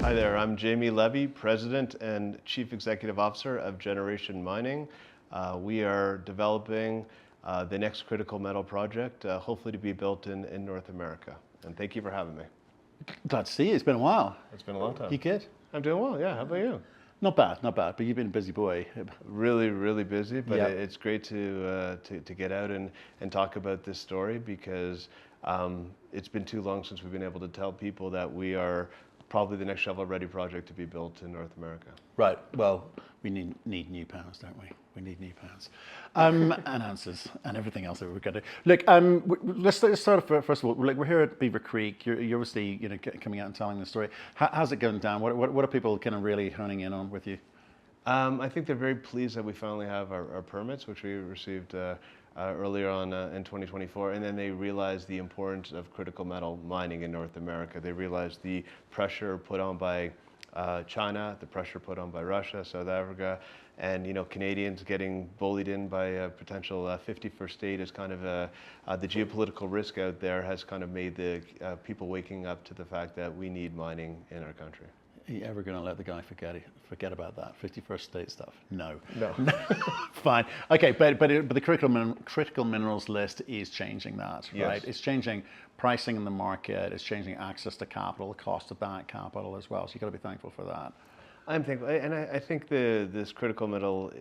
Hi there, I'm Jamie Levy, President and Chief Executive Officer of Generation Mining. We are developing the next critical metal project, hopefully to be built in North America. And thank you for having me. Glad to see you. It's been a while. It's been a long time. You good? I'm doing well, yeah. How about you? Not bad, but you've been a busy boy. Really, really busy, but Yep. it's great to get out and talk about this story because it's been too long since we've been able to tell people that we are probably the next shovel-ready project to be built in North America. Right. Well, we need new pounds, don't we? We need new pounds, and answers, and everything else that we're going to do. Look, let's start first of all. Like, we're here at Beaver Creek. You're obviously coming out and telling the story. How's it going down? What are people kind of really honing in on with you? I think they're very pleased that we finally have our permits, which we received earlier on in 2024, and then they realized the importance of critical metal mining in North America. They realized the pressure put on by China, the pressure put on by Russia, South Africa, and Canadians getting bullied in by a potential 51st state is kind of the geopolitical risk out there has kind of made the people waking up to the fact that we need mining in our country. Are you ever going to let the guy forget about that 51st state stuff? No. Fine. Okay, but the critical minerals list is changing that, yes. Right? It's changing pricing in the market. It's changing access to capital, the cost of that capital as well. So you've got to be thankful for that. I'm thankful, and I think this critical metal.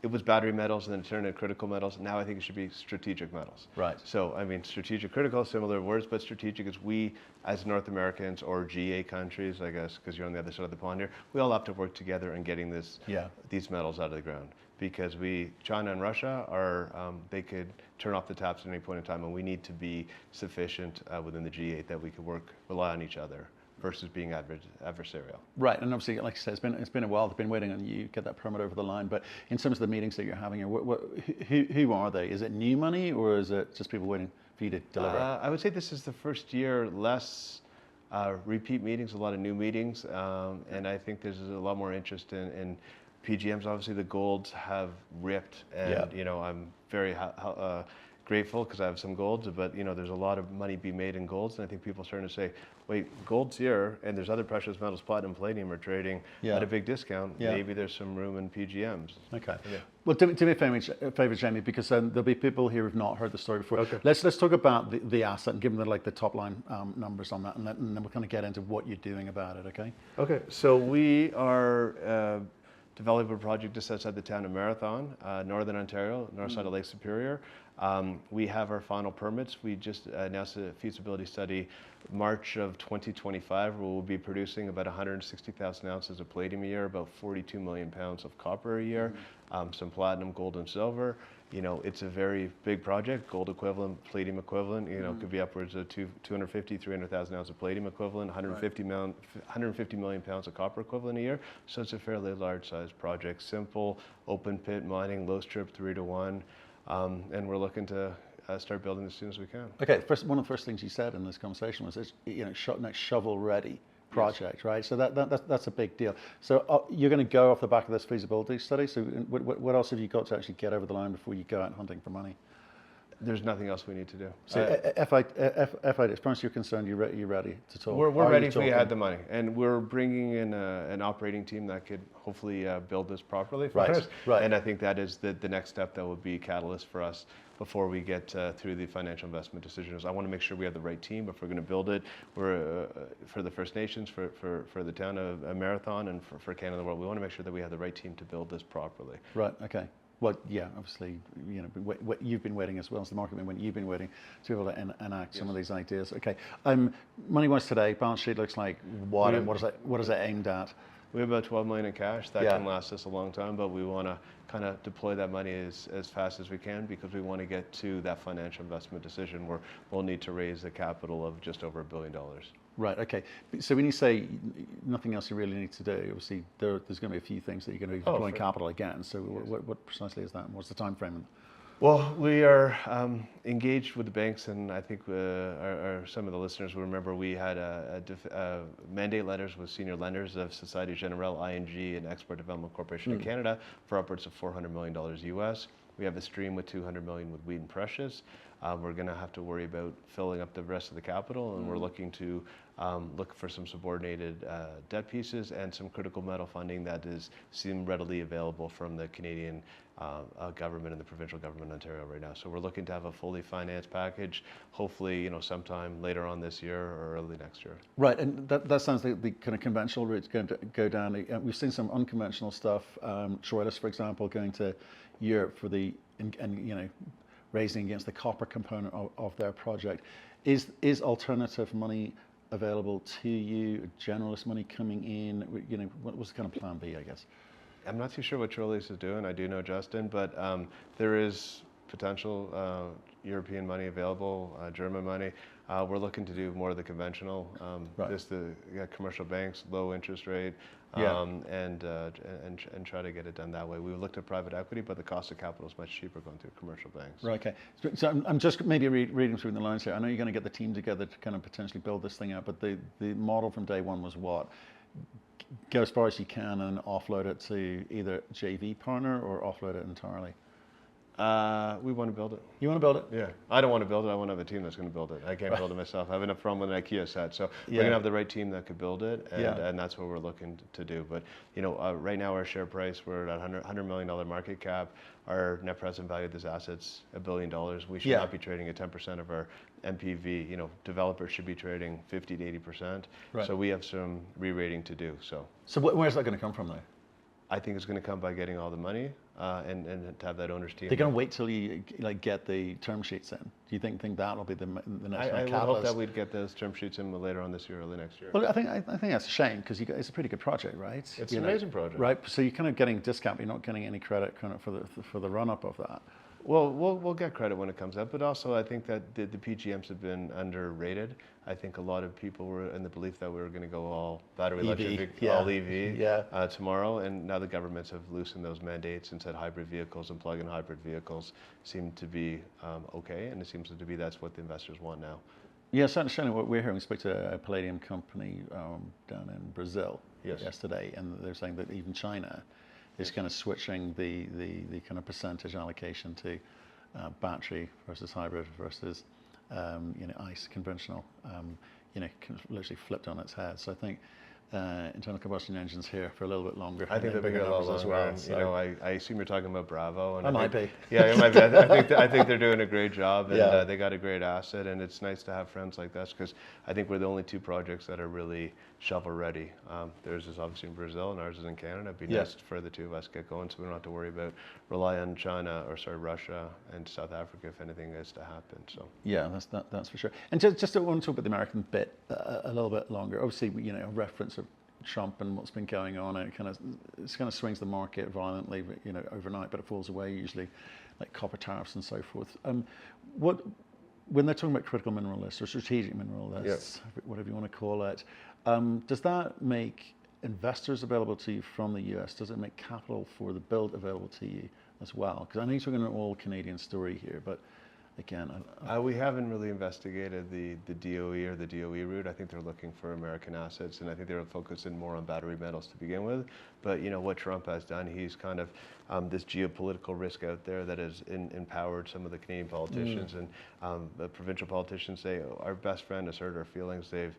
It was battery metals and then turned into critical metals. Now I think it should be strategic metals. Right. So, I mean, strategic, critical, similar words, but strategic is we, as North Americans or GA countries, I guess, because you're on the other side of the pond here, we all have to work together in getting these metals out of the ground. Because China and Russia they could turn off the taps at any point in time, and we need to be sufficient within the G8 that we could rely on each other versus being adversarial. Right, and obviously, like I said, it's been a while. They've been waiting on you to get that permit over the line. But in terms of the meetings that you're having, who are they? Is it new money, or is it just people waiting for you to deliver? I would say this is the first year less repeat meetings, a lot of new meetings, and I think there's a lot more interest in PGMs. Obviously, the golds have ripped, and I'm very grateful because I have some golds, but there's a lot of money being made in golds, and I think people are starting to say, wait, gold's here, and there's other precious metals, platinum, palladium, are trading at a big discount. Maybe there's some room in PGMs. Okay. Yeah. Well, do me a favor, Jamie, because there'll be people here who've not heard the story before. Okay. Let's talk about the asset and give them the top line numbers on that, and then we'll kind of get into what you're doing about it. Okay. Okay. So we are developing a project just outside the town of Marathon, Northern Ontario, north side of Lake Superior. We have our final permits. We just announced a feasibility study March of 2025, where we'll be producing about 160,000 ounces of palladium a year, about 42 million pounds of copper a year, some platinum, gold, and silver. It's a very big project, gold equivalent, palladium equivalent. Could be upwards of 250, 300,000 ounces of palladium equivalent, 150 million pounds of copper equivalent a year. So it's a fairly large-sized project. Simple, open pit mining, low strip, 3-to-1. And we're looking to start building as soon as we can. Okay, one of the first things you said in this conversation was, next shovel-ready project, yes. Right? So that's a big deal. So you're going to go off the back of this feasibility study. So what else have you got to actually get over the line before you go out hunting for money? There's nothing else we need to do. So as far as you're concerned, you're ready to talk? We're ready if we had the money. And we're bringing in an operating team that could hopefully build this properly for us. Right. And I think that is the next step that would be a catalyst for us before we get through the financial investment decisions. I want to make sure we have the right team if we're going to build it. We're for the First Nations, for the town of Marathon, and for Canada and the world. We want to make sure that we have the right team to build this properly. Right, okay. Well, yeah, obviously, you've been waiting as well as the market you've been waiting to be able to enact some of these ideas. Okay, money-wise today, balance sheet looks like what, and what is it aimed at? We have about 12 million in cash. That can last us a long time, but we want to kind of deploy that money as fast as we can because we want to get to that financial investment decision where we'll need to raise a capital of just over $1 billion. Right, okay. So when you say nothing else you really need to do, obviously there's going to be a few things that you're going to be deploying capital against. So what precisely is that, and what's the time frame? Well, we are engaged with the banks, and I think some of the listeners will remember we had mandate letters with senior lenders of Société Générale, ING, and Export Development Corporation of Canada for upwards of $400 million US. We have a stream with 200 million with Wheaton Precious. We're going to have to worry about filling up the rest of the capital, and we're looking to look for some subordinated debt pieces and some critical metal funding that seem readily available from the Canadian government and the provincial government in Ontario right now. So we're looking to have a fully financed package, hopefully, sometime later on this year or early next year. Right, and that sounds like the kind of conventional route's going to go down. We've seen some unconventional stuff. Troilus, for example, going to Europe for raising against the copper component of their project. Is alternative money available to you? Generalist money coming in? What was the kind of plan B, I guess? I'm not too sure what Troilus is doing. I do know Justin, but there is potential European money available, German money. We're looking to do more of the conventional, just the commercial banks, low interest rate, and try to get it done that way. We looked at private equity, but the cost of capital is much cheaper going through commercial banks. Right, okay. So I'm just maybe reading through the lines here. I know you're going to get the team together to kind of potentially build this thing out, but the model from day one was what? Go as far as you can and offload it to either JV partner or offload it entirely? We want to build it. You want to build it? Yeah. I don't want to build it. I want to have a team that's going to build it. I can't build it myself. I have enough problem with an IKEA set. So we're going to have the right team that could build it, and that's what we're looking to do. But, right now our share price, we're at $100 million market cap. Our net present value of this asset's $1 billion. We should not be trading at 10% of our NPV. Developers should be trading 50 to 80%. Right. So we have some re-rating to do. So where's that going to come from, though? I think it's going to come by getting all the money and to have that owner's team. They're going to wait till you get the term sheets in. Do you think that'll be the next I catalyst? would hope that we'd get those term sheets in later on this year, early next year. Well, I think that's a shame because it's a pretty good project, right? It's an amazing project, right? So you're kind of getting discount, but you're not getting any credit kind of for the run up of that. Well, we'll get credit when it comes up, but also I think that the PGMs have been underrated. I think a lot of people were in the belief that we were going to go all battery electric, all EV tomorrow, and now the governments have loosened those mandates and said hybrid vehicles and plug-in hybrid vehicles seem to be okay, and it seems to be that's what the investors want now. Yeah, certainly what we're hearing. We spoke to a palladium company down in Brazil yesterday, and they're saying that even China is kind of switching the kind of percentage allocation to battery versus hybrid versus ICE conventional, literally flipped on its head. So I think internal combustion engines here for a little bit longer. I think they're bigger numbers as well. So. I assume you're talking about Bravo. And I might be. Yeah, it might be. I think they're doing a great job, and they got a great asset, and it's nice to have friends like this because I think we're the only two projects that are really shovel ready. Theirs is obviously in Brazil, and ours is in Canada. It'd be nice for the two of us to get going, so we don't have to worry about rely on Russia and South Africa if anything is to happen. So yeah, that's for sure. And just I want to talk about the American bit a little bit longer. Obviously, a reference of Trump and what's been going on, and it kind of swings the market violently, overnight, but it falls away usually, like copper tariffs and so forth. When they're talking about critical mineral lists or strategic mineral lists, whatever you want to call it, does that make investors available to you from the US? Does it make capital for the build available to you as well? Because I know you're talking an all Canadian story here, but again, we haven't really investigated the DOE or the DOE route. I think they're looking for American assets, and I think they're focusing more on battery metals to begin with. But what Trump has done, he's kind of this geopolitical risk out there that has empowered some of the Canadian politicians, and the provincial politicians say, our best friend has hurt our feelings. They've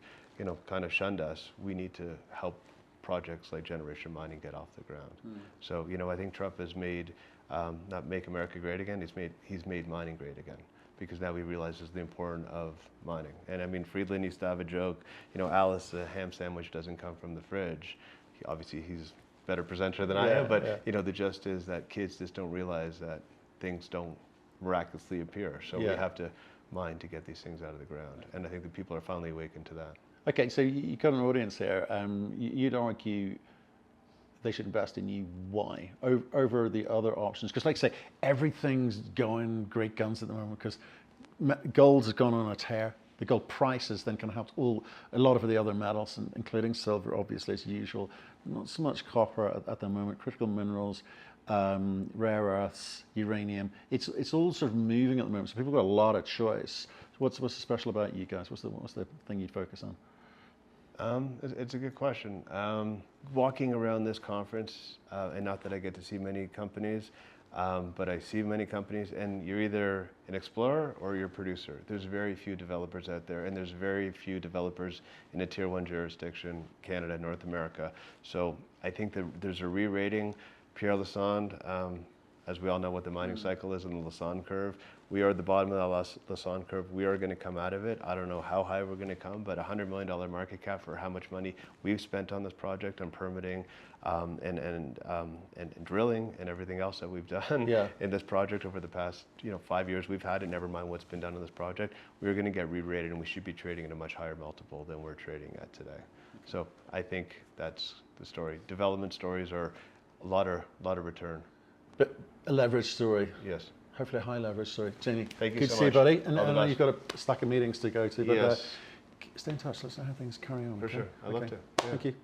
kind of shunned us. We need to help projects like Generation Mining get off the ground. So I think Trump has made not make America great again. He's made mining great again, because now he realizes the importance of mining. And I mean, Friedland used to have a joke, Alice, the ham sandwich doesn't come from the fridge. Obviously, he's a better presenter than I am, but the gist is that kids just don't realize that things don't miraculously appear. So we have to mine to get these things out of the ground. And I think that people are finally awakened to that. Okay, so you've got an audience here. You'd argue they should invest in you. Why? Over the other options? Because like I say, everything's going great guns at the moment because gold has gone on a tear. The gold prices then kind of helped a lot of the other metals, including silver, obviously, as usual. Not so much copper at the moment. Critical minerals, rare earths, uranium. It's all sort of moving at the moment. So people have got a lot of choice. So what's special about you guys? What's the thing you'd focus on? It's a good question. Walking around this conference, and not that I get to see many companies, but I see many companies, and you're either an explorer or you're a producer. There's very few developers out there, and there's very few developers in a tier 1 jurisdiction, Canada, North America. So I think that there's a re-rating. Pierre Lassonde, as we all know what the mining cycle is in the Lassonde curve, we are at the bottom of the Lassonde curve. We are going to come out of it. I don't know how high we're going to come, but $100 million market cap for how much money we've spent on this project, on permitting, and drilling, and everything else that we've done in this project over the past 5 years we've had it. Never mind what's been done in this project. We're going to get re-rated, and we should be trading at a much higher multiple than we're trading at today. So I think that's the story. Development stories are a lot of return. But a leverage story. Yes. Hopefully a high leverage story. Jamie, thank you good so to see you, much. buddy. And All I the know best. you've got a stack of meetings to go to, but Yes. stay in touch. Let's know how things carry on. For okay? sure. I'd love to. Yeah. Thank you.